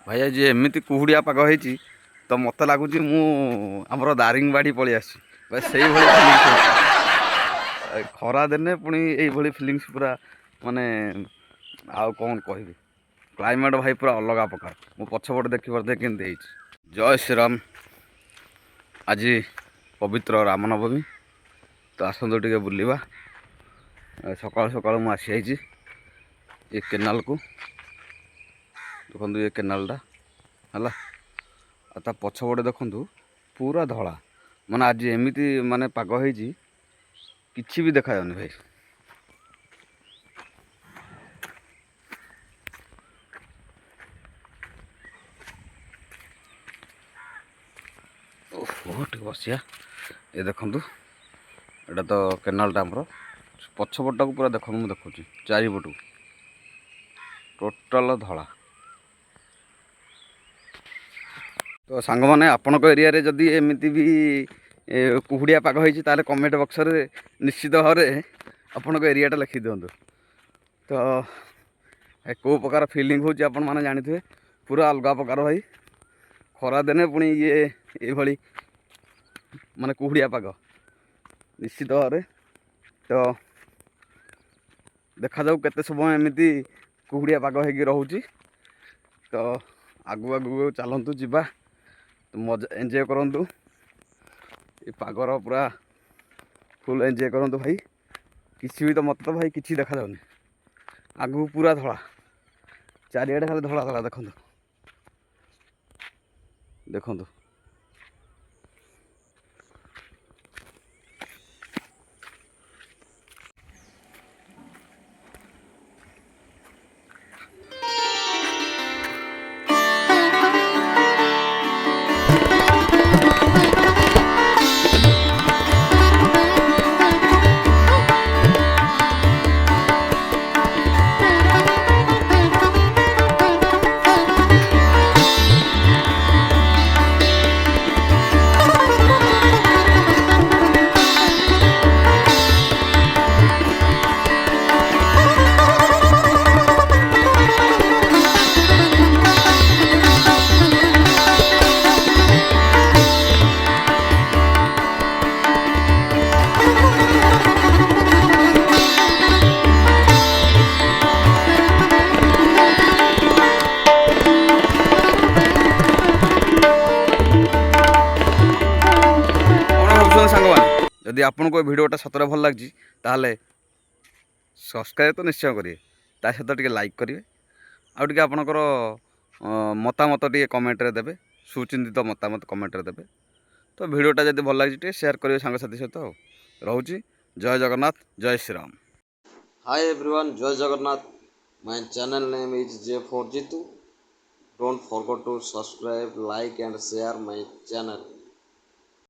ଭାଇ ଆଜି ଏମିତି କୁହୁଡ଼ିଆ ପାଗ ହେଇଛି ତ ମୋତେ ଲାଗୁଛି ମୁଁ ଆମର ଦାରିଙ୍ଗବାଡ଼ି ପଳେଇ ଆସିଛି ଭାଇ ସେଇଭଳି ଫିଲିଙ୍ଗସ୍ ହେଉଛି। ଖରା ଦିନେ ପୁଣି ଏଇଭଳି ଫିଲିଙ୍ଗସ୍ ପୁରା ମାନେ ଆଉ କ'ଣ କହିବି। କ୍ଲାଇମେଟ୍ ଭାଇ ପୁରା ଅଲଗା ପ୍ରକାର। ମୁଁ ପଛପଟେ ଦେଖିପାରୁଥିବେ କେମିତି ହେଇଛି। ଜୟ ଶ୍ରୀରାମ। ଆଜି ପବିତ୍ର ରାମନବମୀ ତ ଆସନ୍ତୁ ଟିକେ ବୁଲିବା। ସକାଳୁ ସକାଳୁ ମୁଁ ଆସିଯାଇଛି ଏ କେନାଲକୁ। ଦେଖନ୍ତୁ ଏ କେନାଲଟା ହେଲା, ଆଉ ତା ପଛପଟେ ଦେଖନ୍ତୁ ପୁରା ଧଳା। ମାନେ ଆଜି ଏମିତି ମାନେ ପାଗ ହେଇଛି କିଛି ବି ଦେଖାଯାଉନି ଭାଇ। ଓହୋ ଟିକେ ବସିବା। ଏ ଦେଖନ୍ତୁ ଏଇଟା ତ କେନାଲଟା ଆମର ପଛପଟକୁ ପୁରା ଦେଖନ୍ତୁ, ମୁଁ ଦେଖୁଛି ଚାରିପଟୁ ଟୋଟାଲ ଧଳା। ତ ସାଙ୍ଗମାନେ ଆପଣଙ୍କ ଏରିଆରେ ଯଦି ଏମିତି ବି କୁହୁଡ଼ିଆ ପାଗ ହେଇଛି ତାହେଲେ କମେଣ୍ଟ ବକ୍ସରେ ନିଶ୍ଚିତ ଭାବରେ ଆପଣଙ୍କ ଏରିଆଟା ଲେଖିଦିଅନ୍ତୁ। ତ କେଉଁ ପ୍ରକାର ଫିଲିଙ୍ଗ ହେଉଛି ଆପଣମାନେ ଜାଣିଥିବେ। ପୁରା ଅଲଗା ପ୍ରକାର ଭାଇ। ଖରାଦିନେ ପୁଣି ଏଇଭଳି ମାନେ କୁହୁଡ଼ିଆ ପାଗ ନିଶ୍ଚିତ ଭାବରେ। ତ ଦେଖାଯାଉ କେତେ ସମୟ ଏମିତି କୁହୁଡ଼ିଆ ପାଗ ହେଇକି ରହୁଛି। ତ ଆଗକୁ ଆଗକୁ ଚାଲନ୍ତୁ ଯିବା, ମଜା ଏନ୍ଜୟ କରନ୍ତୁ। ଏ ପାଗର ପୁରା ଫୁଲ୍ ଏନ୍ଜୟ କରନ୍ତୁ ଭାଇ। କିଛି ବି ତ ମୋତେ ତ ଭାଇ କିଛି ଦେଖାଯାଉନି। ଆଗକୁ ପୁରା ଧଳା, ଚାରିଆଡ଼େ ଖାଲି ଧଳା ଧଳା। ଦେଖନ୍ତୁ ଦେଖନ୍ତୁ ସାଙ୍ଗମାନେ, ଯଦି ଆପଣଙ୍କୁ ଏ ଭିଡ଼ିଓଟା ସତରେ ଭଲ ଲାଗୁଛି ତାହେଲେ ସବସ୍କ୍ରାଇବ୍ ତ ନିଶ୍ଚୟ କରିବେ, ତା ସହିତ ଟିକେ ଲାଇକ୍ କରିବେ, ଆଉ ଟିକେ ଆପଣଙ୍କର ମତାମତ ଟିକେ କମେଣ୍ଟରେ ଦେବେ। ସୁଚିନ୍ତିତ ମତାମତ କମେଣ୍ଟରେ ଦେବେ। ତ ଭିଡ଼ିଓଟା ଯଦି ଭଲ ଲାଗୁଛି ଟିକେ ସେୟାର କରିବେ ସାଙ୍ଗସାଥି ସହିତ। ଆଉ ରହୁଛି, ଜୟ ଜଗନ୍ନାଥ, ଜୟ Shriram. Hi everyone, Jai Jagannath. My channel name is J4Jitu. Don't forget to subscribe, like and share my channel.